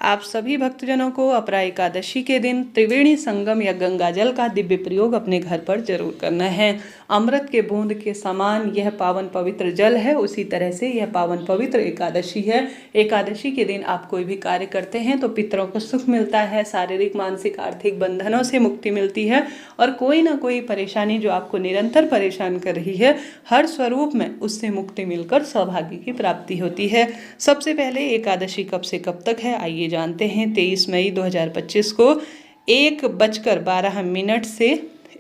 आप सभी भक्तजनों को अपरा एकादशी के दिन त्रिवेणी संगम या गंगा जल का दिव्य प्रयोग अपने घर पर जरूर करना है। अमृत के बूंद के समान यह पावन पवित्र जल है, उसी तरह से यह पावन पवित्र एकादशी है। एकादशी के दिन आप कोई भी कार्य करते हैं तो पितरों को सुख मिलता है, शारीरिक मानसिक आर्थिक बंधनों से मुक्ति मिलती है और कोई ना कोई परेशानी जो आपको निरंतर परेशान कर रही है, हर स्वरूप में उससे मुक्ति मिलकर सौभाग्य की प्राप्ति होती है। सबसे पहले एकादशी कब से कब तक है आइए जानते हैं। 23 मई 2025 को 1:12 से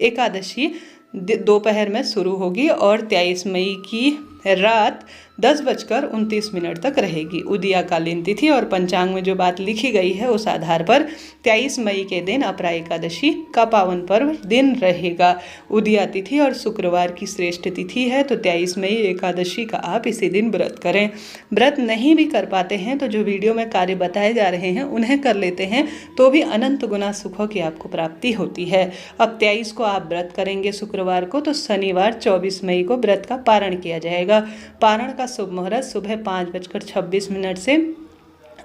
एकादशी दोपहर में शुरू होगी और 23 मई की रात 10:29 तक रहेगी। उदयाकालीन तिथि और पंचांग में जो बात लिखी गई है उस आधार पर 23 मई के दिन अपरा एकादशी का पावन पर्व दिन रहेगा। उदया तिथि और शुक्रवार की श्रेष्ठ तिथि है, तो 23 मई एकादशी का आप इसी दिन व्रत करें। व्रत नहीं भी कर पाते हैं तो जो वीडियो में कार्य बताए जा रहे हैं उन्हें कर लेते हैं तो भी अनंत गुना सुखों की आपको प्राप्ति होती है। अब 23 को आप व्रत करेंगे शुक्रवार को, तो शनिवार 24 मई को व्रत का पारण किया जाएगा। पारण का शुभ मुहूर्त सुबह 5:26 से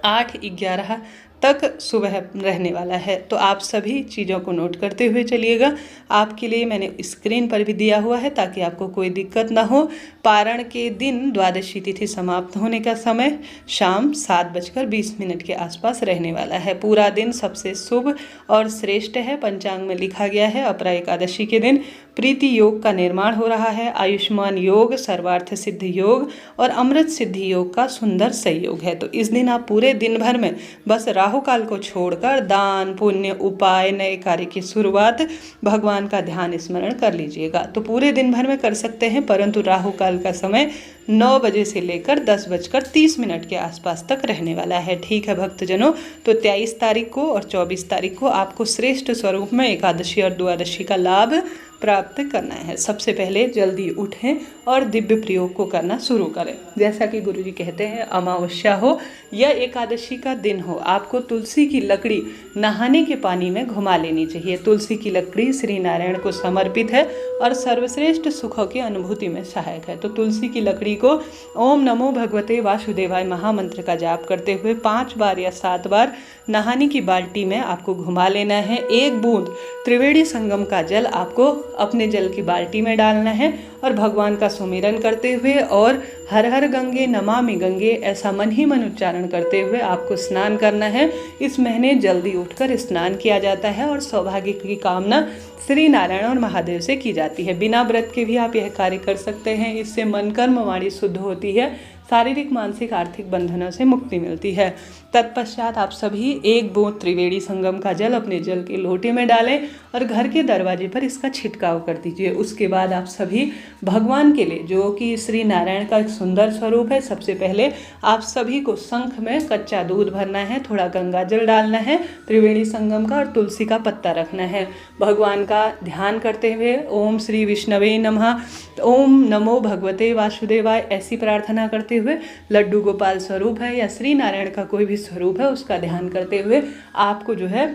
8:11 तक सुबह रहने वाला है। तो आप सभी चीज़ों को नोट करते हुए चलिएगा। आपके लिए मैंने स्क्रीन पर भी दिया हुआ है ताकि आपको कोई दिक्कत ना हो। पारण के दिन द्वादशी तिथि समाप्त होने का समय शाम 7:20 के आसपास रहने वाला है। पूरा दिन सबसे शुभ और श्रेष्ठ है। पंचांग में लिखा गया है अपरा एकादशी के दिन प्रीति योग का निर्माण हो रहा है। आयुष्मान योग, सर्वार्थ सिद्ध योग और अमृत सिद्धि योग का सुंदर संयोग है। तो इस दिन आप पूरे दिन भर में बस राहु काल को छोड़कर दान पुण्य उपाय नए कार्य की शुरुआत भगवान का ध्यान स्मरण कर लीजिएगा। तो पूरे दिन भर में कर सकते हैं, परंतु राहु काल का समय 9 बजे से लेकर 10:30 के आसपास तक रहने वाला है। ठीक है भक्तजनों, तो 23 तारीख को और 24 तारीख को आपको श्रेष्ठ स्वरूप में एकादशी और द्वादशी का लाभ प्राप्त करना है। सबसे पहले जल्दी उठें और दिव्य प्रयोग को करना शुरू करें। जैसा कि गुरुजी कहते हैं, अमावस्या हो या एकादशी का दिन हो, आपको तुलसी की लकड़ी नहाने के पानी में घुमा लेनी चाहिए। तुलसी की लकड़ी श्री नारायण को समर्पित है और सर्वश्रेष्ठ सुखों की अनुभूति में सहायक है। तो तुलसी की लकड़ी को ओम नमो भगवते वासुदेवाय महामंत्र का जाप करते हुए 5 बार या 7 बार नहाने की बाल्टी में आपको घुमा लेना है। 1 बूंद त्रिवेणी संगम का जल आपको अपने जल की बाल्टी में डालना है और भगवान का सुमिरन करते हुए और हर हर गंगे नमामि गंगे ऐसा मन ही मन उच्चारण करते हुए आपको स्नान करना है। इस महीने जल्दी उठकर स्नान किया जाता है और सौभाग्य की कामना श्री नारायण और महादेव से की जाती है। बिना व्रत के भी आप यह कार्य कर सकते हैं। इससे मन कर्म वाणी शुद्ध होती है, शारीरिक मानसिक आर्थिक बंधनों से मुक्ति मिलती है। तत्पश्चात आप सभी 1 बूंद त्रिवेणी संगम का जल अपने जल के लोटे में डालें और घर के दरवाजे पर इसका छिड़काव कर दीजिए। उसके बाद आप सभी भगवान के लिए, जो कि श्री नारायण का एक सुंदर स्वरूप है, सबसे पहले आप सभी को शंख में कच्चा दूध भरना है, थोड़ा गंगा जल डालना है, त्रिवेणी संगम का और तुलसी का पत्ता रखना है। भगवान का ध्यान करते हुए ओम श्री विष्णवे नमः, ओम नमो भगवते वासुदेवाय ऐसी प्रार्थना करते हुए, लड्डू गोपाल स्वरूप है या श्री नारायण का कोई भी स्वरूप है उसका ध्यान करते हुए आपको जो है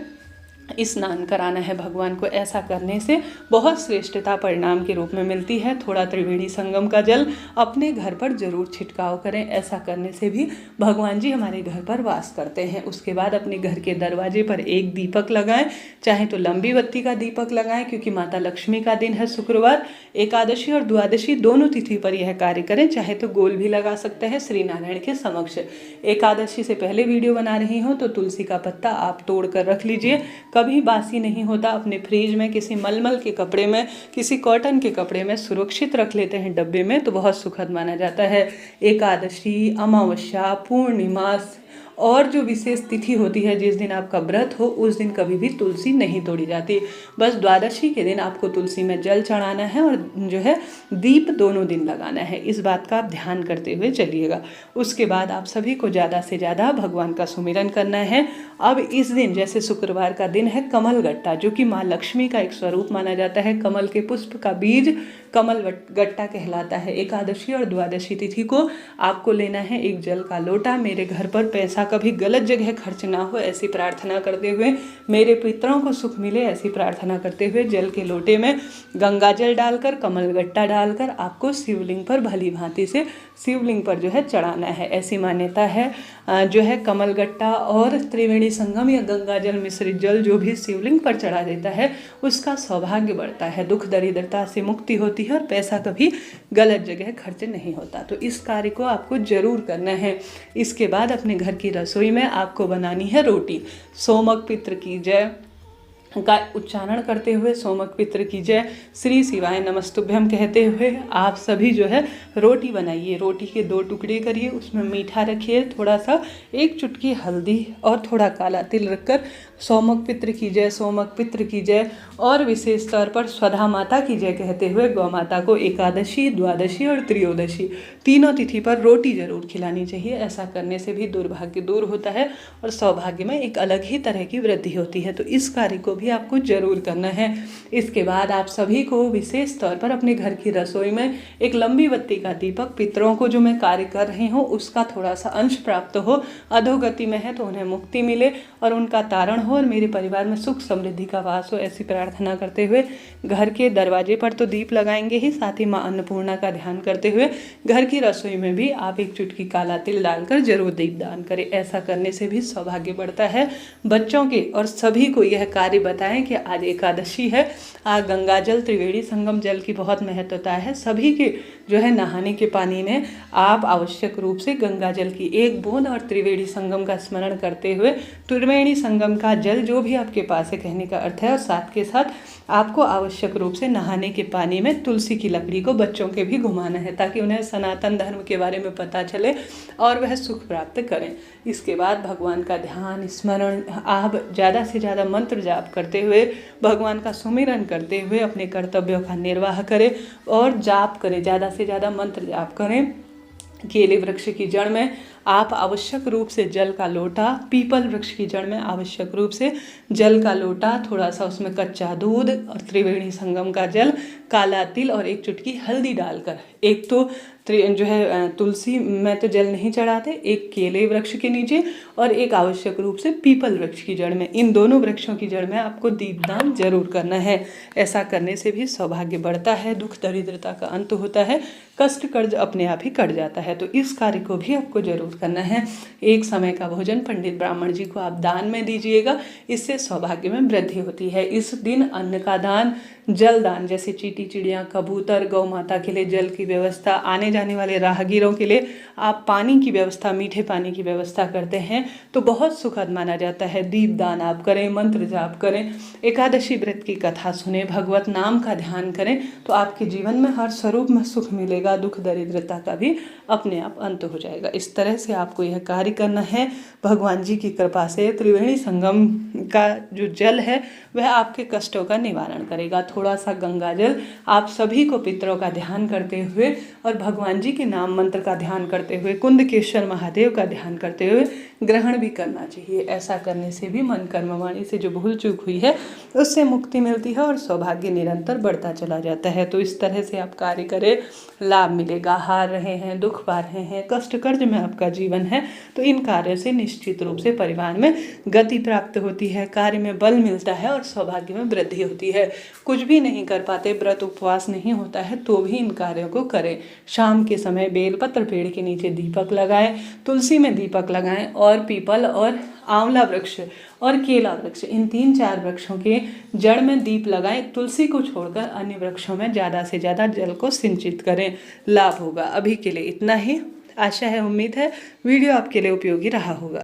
स्नान कराना है भगवान को। ऐसा करने से बहुत श्रेष्ठता परिणाम के रूप में मिलती है। थोड़ा त्रिवेणी संगम का जल अपने घर पर जरूर छिड़काव करें। ऐसा करने से भी भगवान जी हमारे घर पर वास करते हैं। उसके बाद अपने घर के दरवाजे पर 1 दीपक लगाएं, चाहे तो लंबी बत्ती का दीपक लगाएं क्योंकि माता लक्ष्मी का दिन है शुक्रवार। एकादशी और द्वादशी दोनों तिथि पर यह कार्य करें, चाहे तो गोल भी लगा सकते हैं श्री नारायण के समक्ष। एकादशी से पहले वीडियो बना रही हूँ तो तुलसी का पत्ता आप तोड़ कर रख लीजिए। कभी बासी नहीं होता, अपने फ्रिज में किसी मलमल के कपड़े में, किसी कॉटन के कपड़े में सुरक्षित रख लेते हैं डब्बे में, तो बहुत सुखद माना जाता है। एकादशी, अमावस्या, पूर्णिमा और जो विशेष तिथि होती है जिस दिन आपका व्रत हो उस दिन कभी भी तुलसी नहीं तोड़ी जाती। बस द्वादशी के दिन आपको तुलसी में जल चढ़ाना है और जो है दीप दोनों दिन लगाना है। इस बात का आप ध्यान करते हुए चलिएगा। उसके बाद आप सभी को ज़्यादा से ज़्यादा भगवान का सुमिरन करना है। अब इस दिन जैसे शुक्रवार का दिन है कमल गट्टा, जो कि माँ लक्ष्मी का एक स्वरूप माना जाता है। कमल के पुष्प का बीज कमल गट्टा कहलाता है। एकादशी और द्वादशी तिथि को आपको लेना है 1 जल का लोटा। मेरे घर पर पैसा कभी गलत जगह खर्च ना हो ऐसी प्रार्थना करते हुए, मेरे पितरों को सुख मिले ऐसी प्रार्थना करते हुए जल के लोटे में गंगा जल डालकर कमल गट्टा डालकर आपको शिवलिंग पर भली भांति से शिवलिंग पर जो है चढ़ाना है, ऐसी मान्यता है। जो है कमलगट्टा और त्रिवेणी संगम या गंगा जल मिश्रित जल जो भी शिवलिंग पर चढ़ा देता है उसका सौभाग्य बढ़ता है, दुख दरिद्रता से मुक्ति होती है और पैसा कभी गलत जगह खर्च नहीं होता। तो इस कार्य को आपको जरूर करना है। इसके बाद अपने घर की रसोई में आपको बनानी है रोटी। सोमक पितृ की जय का उच्चारण करते हुए, सोमक पितृ की जय, श्री शिवाय नमस्तुभ्यम कहते हुए आप सभी जो है रोटी बनाइए। रोटी के 2 टुकड़े करिए, उसमें मीठा रखिए, थोड़ा सा 1 चुटकी हल्दी और थोड़ा काला तिल रखकर सोमक पितृ की जय, सोमक पितृ की जय और विशेष तौर पर स्वधा माता की जय कहते हुए गौ माता को एकादशी, द्वादशी और त्रयोदशी तीनों तिथि पर रोटी जरूर खिलानी चाहिए। ऐसा करने से भी दुर्भाग्य दूर होता है और सौभाग्य में एक अलग ही तरह की वृद्धि होती है। तो इस कार्य को भी आपको जरूर करना है। इसके बाद आप सभी को विशेष तौर पर अपने घर की रसोई में एक लंबी बत्ती का दीपक, पितरों को जो मैं कार्य कर रही हूँ उसका थोड़ा सा अंश प्राप्त हो, अधोगति में है तो उन्हें मुक्ति मिले और उनका तारण हो और मेरे परिवार में सुख समृद्धि का वास हो, ऐसी प्रार्थना करते हुए घर के दरवाजे पर तो दीप लगाएंगे ही, साथ ही माँ अन्नपूर्णा का ध्यान करते हुए घर की रसोई में भी आप 1 चुटकी काला तिल डालकर जरूर दीप दान करें। ऐसा करने से भी सौभाग्य बढ़ता है। बच्चों के और सभी को यह कार्य बताएं कि आज एकादशी है, आज गंगा जल त्रिवेणी संगम जल की बहुत महत्वता है। सभी के जो है नहाने के पानी में आप आवश्यक रूप से गंगा जल की 1 बूंद और त्रिवेणी संगम का स्मरण करते हुए त्रिवेणी संगम का जल जो भी आपके पास है कहने का अर्थ है, और साथ के साथ आपको आवश्यक रूप से नहाने के पानी में तुलसी की लकड़ी को बच्चों के भी घुमाना है ताकि उन्हें सनातन धर्म के बारे में पता चले और वह सुख प्राप्त करें। इसके बाद भगवान का ध्यान स्मरण, आप ज़्यादा से ज़्यादा मंत्र जाप करते हुए, भगवान का सुमिरन करते हुए अपने कर्तव्यों का निर्वाह करें और जाप करें, ज़्यादा से ज़्यादा मंत्र जाप करें। केले वृक्ष की जड़ में आप आवश्यक रूप से जल का लोटा, पीपल वृक्ष की जड़ में आवश्यक रूप से जल का लोटा, थोड़ा सा उसमें कच्चा दूध और त्रिवेणी संगम का जल, काला तिल और 1 चुटकी हल्दी डालकर, एक तो जो है तुलसी में तो जल नहीं चढ़ाते, एक केले वृक्ष के नीचे और एक आवश्यक रूप से पीपल वृक्ष की जड़ में, इन दोनों वृक्षों की जड़ में आपको दीपदान जरूर करना है। ऐसा करने से भी सौभाग्य बढ़ता है, दुख दरिद्रता का अंत होता है, कष्ट कर्ज अपने आप ही कट जाता है। तो इस कार्य को भी आपको जरूर करना है। 1 समय का भोजन पंडित ब्राह्मण जी को आप दान में दीजिएगा, इससे सौभाग्य में वृद्धि होती है। इस दिन अन्न का दान, जल दान, जैसे चींटी चिड़ियाँ, कबूतर, गौ माता के लिए जल की व्यवस्था, आने जाने वाले राहगीरों के लिए आप पानी की व्यवस्था, मीठे पानी की व्यवस्था करते हैं तो बहुत सुखद माना जाता है। दीप दान आप करें, मंत्र जाप करें, एकादशी व्रत की कथा सुने, भगवत नाम का ध्यान करें तो आपके जीवन में हर स्वरूप में सुख मिलेगा, दुख दरिद्रता का भी अपने आप अंत हो जाएगा। इस तरह से आपको यह कार्य करना है। भगवान जी की कृपा से त्रिवेणी संगम का जो जल है वह आपके कष्टों का निवारण करेगा। थोड़ा सा गंगा जल आप सभी को पितरों का ध्यान करते हुए और भगवान जी के नाम मंत्र का ध्यान करते हुए, कुंदकेश्वर महादेव का ध्यान करते हुए ग्रहण भी करना चाहिए। ऐसा करने से भी मन कर्म वाणी से जो भूल चूक हुई है उससे मुक्ति मिलती है और सौभाग्य निरंतर बढ़ता चला जाता है। तो इस तरह से आप कार्य करें, लाभ मिलेगा। हार रहे हैं, दुख पा रहे हैं, कष्ट कर्ज में आपका जीवन है तो इन कार्यों से निश्चित रूप से परिवार में गति प्राप्त होती है, कार्य में बल मिलता है और सौभाग्य में वृद्धि होती है। कुछ भी नहीं कर पाते, व्रत उपवास नहीं होता है तो भी इन कार्यों को करें। शाम के समय बेलपत्र पेड़ के नीचे दीपक लगाएं, तुलसी में दीपक लगाएं और पीपल और आंवला वृक्ष और केला वृक्ष, इन 3-4 वृक्षों के जड़ में दीप लगाएं। तुलसी को छोड़कर अन्य वृक्षों में ज़्यादा से ज़्यादा जल को सिंचित करें, लाभ होगा। अभी के लिए इतना ही। आशा है, उम्मीद है वीडियो आपके लिए उपयोगी रहा होगा।